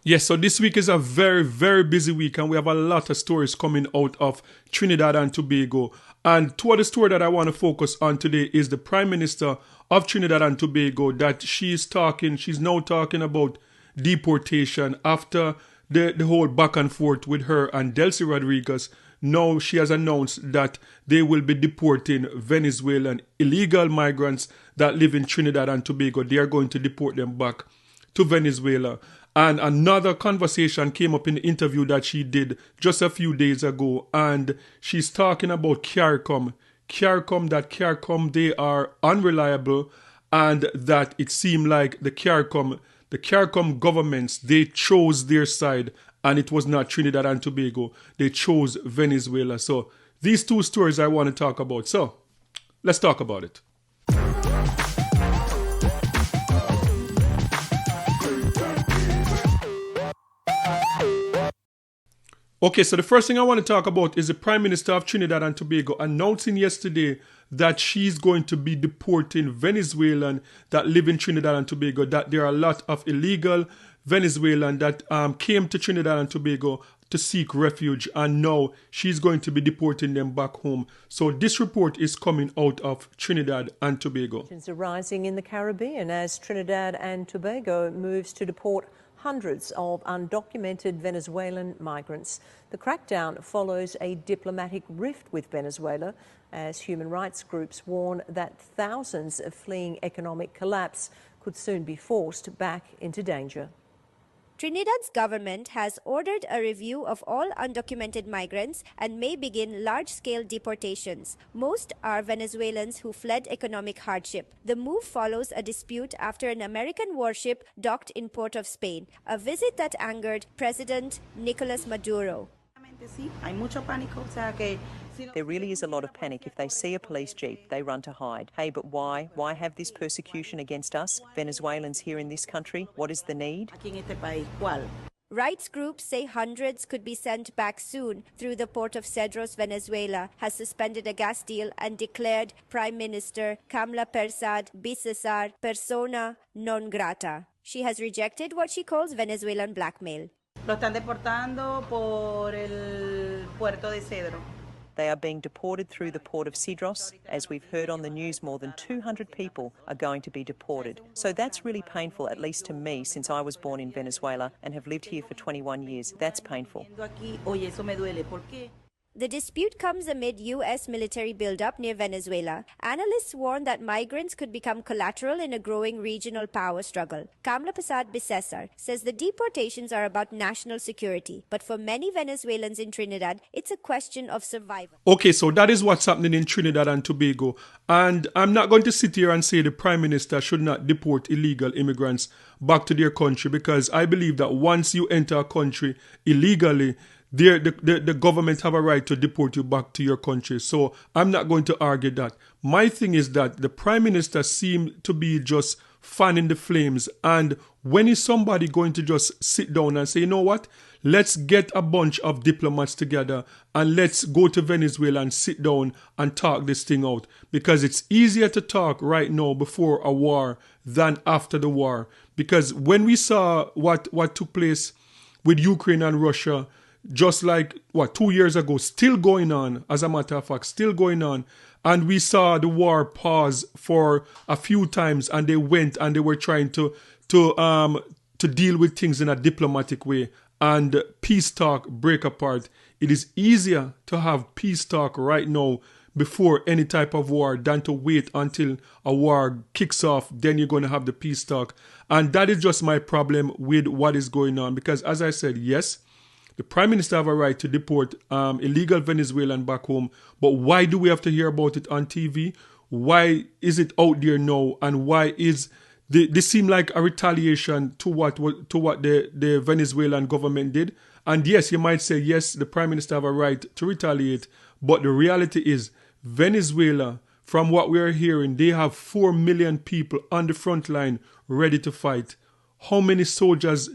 Yes, so this week is a very, very busy week, and we have a lot of stories coming out of Trinidad and Tobago. And two of the stories that I want to focus on today is the Prime Minister of Trinidad and Tobago, that she's now talking about deportation after the whole back and forth with her and Delcy Rodriguez. Now she has announced that they will be deporting Venezuelan illegal migrants that live in Trinidad and Tobago. They are going to deport them back to Venezuela. And another conversation came up in the interview that she did just a few days ago. And she's talking about CARICOM. CARICOM, they are unreliable, and that it seemed like the CARICOM governments, they chose their side, and it was not Trinidad and Tobago. They chose Venezuela. So these two stories I want to talk about. So let's talk about it. Okay, so the first thing I want to talk about is the Prime Minister of Trinidad and Tobago announcing yesterday that she's going to be deporting Venezuelans that live in Trinidad and Tobago, that there are a lot of illegal Venezuelans that came to Trinidad and Tobago to seek refuge, and now she's going to be deporting them back home. So this report is coming out of Trinidad and Tobago. Tensions are rising in the Caribbean as Trinidad and Tobago moves to deport hundreds of undocumented Venezuelan migrants. The crackdown follows a diplomatic rift with Venezuela as human rights groups warn that thousands fleeing economic collapse could soon be forced back into danger. Trinidad's government has ordered a review of all undocumented migrants and may begin large-scale deportations. Most are Venezuelans who fled economic hardship. The move follows a dispute after an American warship docked in Port of Spain, a visit that angered President Nicolas Maduro. There really is a lot of panic. If they see a police jeep, they run to hide. Hey, but why? Why have this persecution against us, Venezuelans here in this country? What is the need? Rights groups say hundreds could be sent back soon through the port of Cedros. Venezuela has suspended a gas deal and declared Prime Minister Kamla Persad Bisesar persona non grata. She has rejected what she calls Venezuelan blackmail. Lo están deportando por el puerto de Cedro. They are being deported through the port of Cedros. As we've heard on the news, more than 200 people are going to be deported. So that's really painful, at least to me, since I was born in Venezuela and have lived here for 21 years. That's painful. The dispute comes amid U.S. military buildup near Venezuela. Analysts warn that migrants could become collateral in a growing regional power struggle. Kamla Persad Bisesar says the deportations are about national security, but for many Venezuelans in Trinidad, it's a question of survival. Okay, so that is what's happening in Trinidad and Tobago. And I'm not going to sit here and say the Prime Minister should not deport illegal immigrants back to their country, because I believe that once you enter a country illegally, the government have a right to deport you back to your country. So I'm not going to argue that. My thing is that the Prime Minister seemed to be just fanning the flames. And when is somebody going to just sit down and say, you know what, let's get a bunch of diplomats together and let's go to Venezuela and sit down and talk this thing out? Because it's easier to talk right now before a war than after the war. Because when we saw what took place with Ukraine and Russia, just like, 2 years ago, still going on, as a matter of fact, still going on. And we saw the war pause for a few times, and they went and they were trying to deal with things in a diplomatic way. And peace talk break apart. It is easier to have peace talk right now before any type of war than to wait until a war kicks off. Then you're going to have the peace talk. And that is just my problem with what is going on. Because as I said, yes, the Prime Minister have a right to deport illegal Venezuelan back home. But why do we have to hear about it on TV? Why is it out there now? And why is this seem like a retaliation to what the Venezuelan government did? And yes, you might say, yes, the Prime Minister have a right to retaliate. But the reality is, Venezuela, from what we are hearing, they have 4 million people on the front line ready to fight. How many soldiers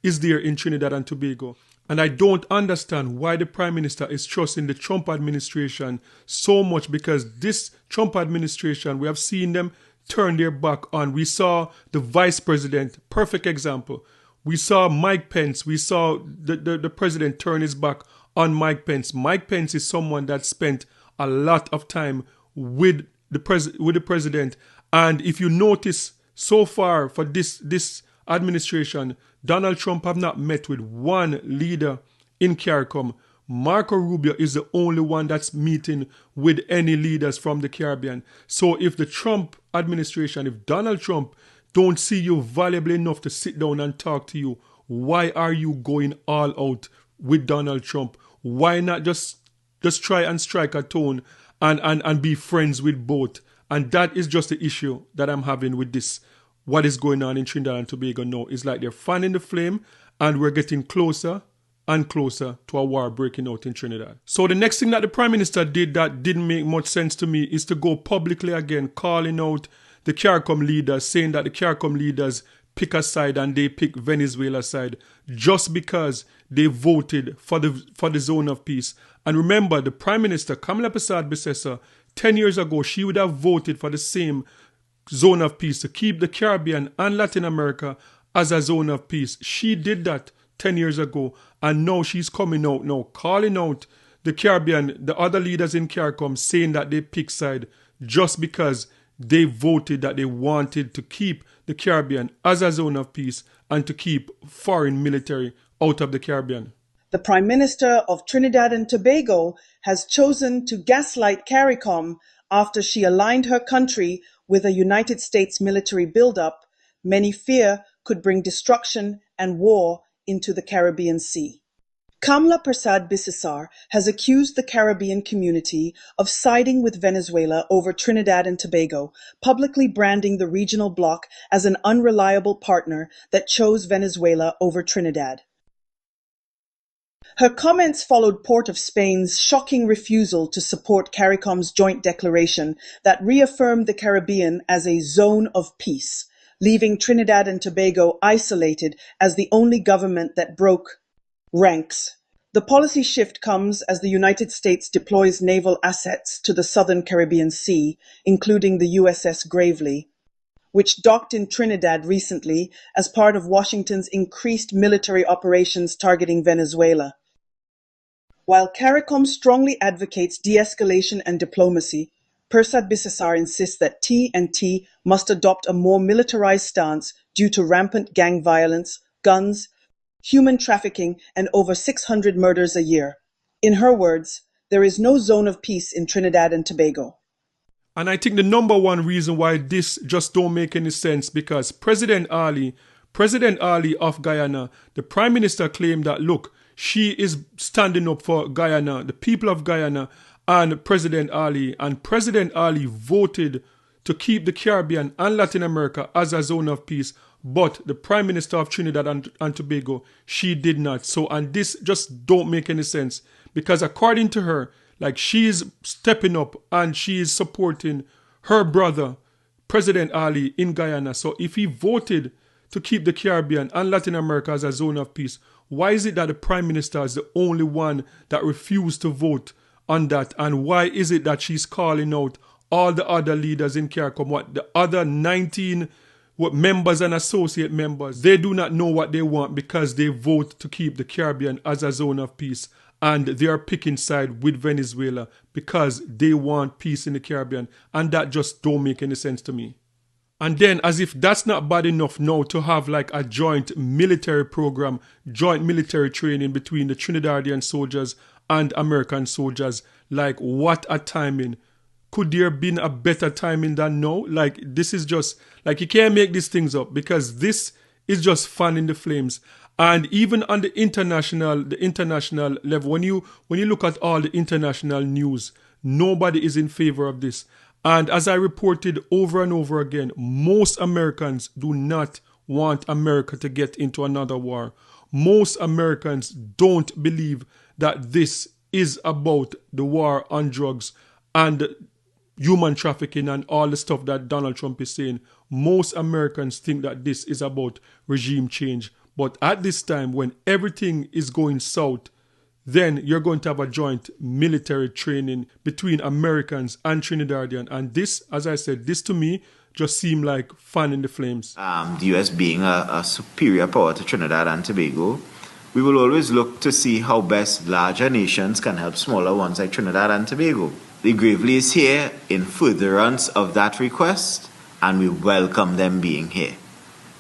is there in Trinidad and Tobago? And I don't understand why the Prime Minister is trusting the Trump administration so much, because this Trump administration, we have seen them turn their back on. We saw the Vice President, perfect example. We saw Mike Pence. We saw the president turn his back on Mike Pence. Mike Pence is someone that spent a lot of time with the president. And if you notice, so far for this administration, Donald Trump have not met with one leader in CARICOM. Marco Rubio is the only one that's meeting with any leaders from the Caribbean. So if the Trump administration, if Donald Trump don't see you valuable enough to sit down and talk to you, why are you going all out with Donald Trump? Why not just try and strike a tone and be friends with both? And that is just the issue that I'm having with this. What is going on in Trinidad and Tobago now? It's like they're fanning the flame and we're getting closer and closer to a war breaking out in Trinidad. So the next thing that the Prime Minister did that didn't make much sense to me is to go publicly again calling out the CARICOM leaders, saying that the CARICOM leaders pick a side and they pick Venezuela's side just because they voted for the zone of peace. And remember, the Prime Minister, Kamala Persad-Bissessar, 10 years ago, she would have voted for the same zone of peace to keep the Caribbean and Latin America as a zone of peace. She did that 10 years ago, and now she's coming out now, calling out the Caribbean, the other leaders in CARICOM, saying that they pick side just because they voted that they wanted to keep the Caribbean as a zone of peace and to keep foreign military out of the Caribbean. The Prime Minister of Trinidad and Tobago has chosen to gaslight CARICOM after she aligned her country with a United States military buildup many fear could bring destruction and war into the Caribbean Sea. Kamala Persad-Bissessar has accused the Caribbean community of siding with Venezuela over Trinidad and Tobago, publicly branding the regional bloc as an unreliable partner that chose Venezuela over Trinidad. Her comments followed Port of Spain's shocking refusal to support CARICOM's joint declaration that reaffirmed the Caribbean as a zone of peace, leaving Trinidad and Tobago isolated as the only government that broke ranks. The policy shift comes as the United States deploys naval assets to the southern Caribbean Sea, including the USS Gravely, which docked in Trinidad recently as part of Washington's increased military operations targeting Venezuela. While CARICOM strongly advocates de-escalation and diplomacy, Persad-Bissessar insists that T&T must adopt a more militarized stance due to rampant gang violence, guns, human trafficking, and over 600 murders a year. In her words, there is no zone of peace in Trinidad and Tobago. And I think the number one reason why this just don't make any sense, because President Ali of Guyana, the Prime Minister claimed that, look, she is standing up for Guyana, the people of Guyana, and President Ali voted to keep the Caribbean and Latin America as a zone of peace, but the Prime Minister of Trinidad and Tobago, she did not. So, and this just don't make any sense, because according to her, like, she is stepping up and she is supporting her brother, President Ali, in Guyana. So if he voted to keep the Caribbean and Latin America as a zone of peace, why is it that the Prime Minister is the only one that refused to vote on that? And why is it that she's calling out all the other leaders in CARICOM, what the other 19 members and associate members, they do not know what they want because they vote to keep the Caribbean as a zone of peace, and they are picking side with Venezuela because they want peace in the Caribbean, and that just don't make any sense to me. And then, as if that's not bad enough now, to have like a joint military program, joint military training between the Trinidadian soldiers and American soldiers. Like, what a timing. Could there have been a better timing than now? Like, this is just, like, you can't make these things up, because this is just fanning the flames. And even on the international level, when you look at all the international news, nobody is in favor of this. And as I reported over and over again, most Americans do not want America to get into another war. Most Americans don't believe that this is about the war on drugs and human trafficking and all the stuff that Donald Trump is saying. Most Americans think that this is about regime change. But at this time, when everything is going south, then you're going to have a joint military training between Americans and Trinidadian. And this, as I said, this to me just seem like fanning the flames. The US being a superior power to Trinidad and Tobago, we will always look to see how best larger nations can help smaller ones like Trinidad and Tobago. The Gravely is here in furtherance of that request, and we welcome them being here.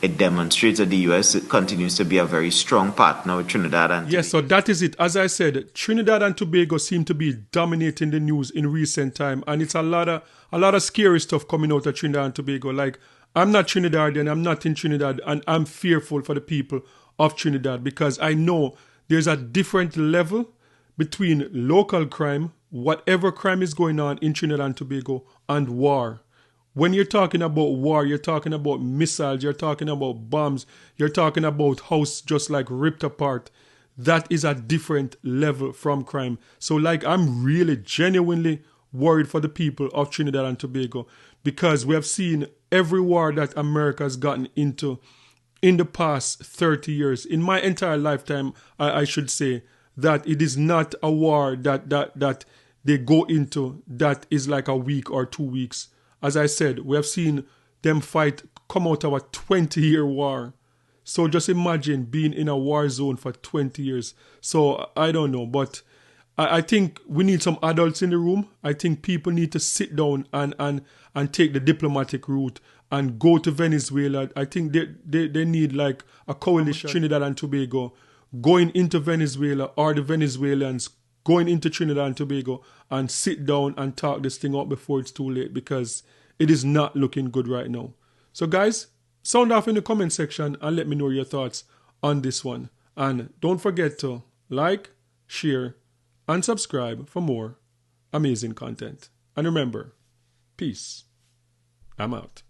It demonstrates that the US continues to be a very strong partner with Trinidad and Tobago. Yes, so that is it. As I said, Trinidad and Tobago seem to be dominating the news in recent time, and it's a lot of scary stuff coming out of Trinidad and Tobago. Like, I'm not Trinidadian, I'm not in Trinidad, and I'm fearful for the people of Trinidad because I know there's a different level between local crime, whatever crime is going on in Trinidad and Tobago, and war. When you're talking about war, you're talking about missiles, you're talking about bombs, you're talking about house just like ripped apart. That is a different level from crime. So like, I'm really genuinely worried for the people of Trinidad and Tobago because we have seen every war that America has gotten into in the past 30 years. In my entire lifetime, I should say that it is not a war that they go into that is like a week or 2 weeks. As I said, we have seen them come out of a 20-year war. So just imagine being in a war zone for 20 years. So I don't know, but I think we need some adults in the room. I think people need to sit down and take the diplomatic route and go to Venezuela. I think they need like a coalition, Trinidad and Tobago, going into Venezuela, or the Venezuelans going into Trinidad and Tobago and sit down and talk this thing out before it's too late, because it is not looking good right now. So guys, sound off in the comment section and let me know your thoughts on this one. And don't forget to like, share, and subscribe for more amazing content. And remember, peace. I'm out.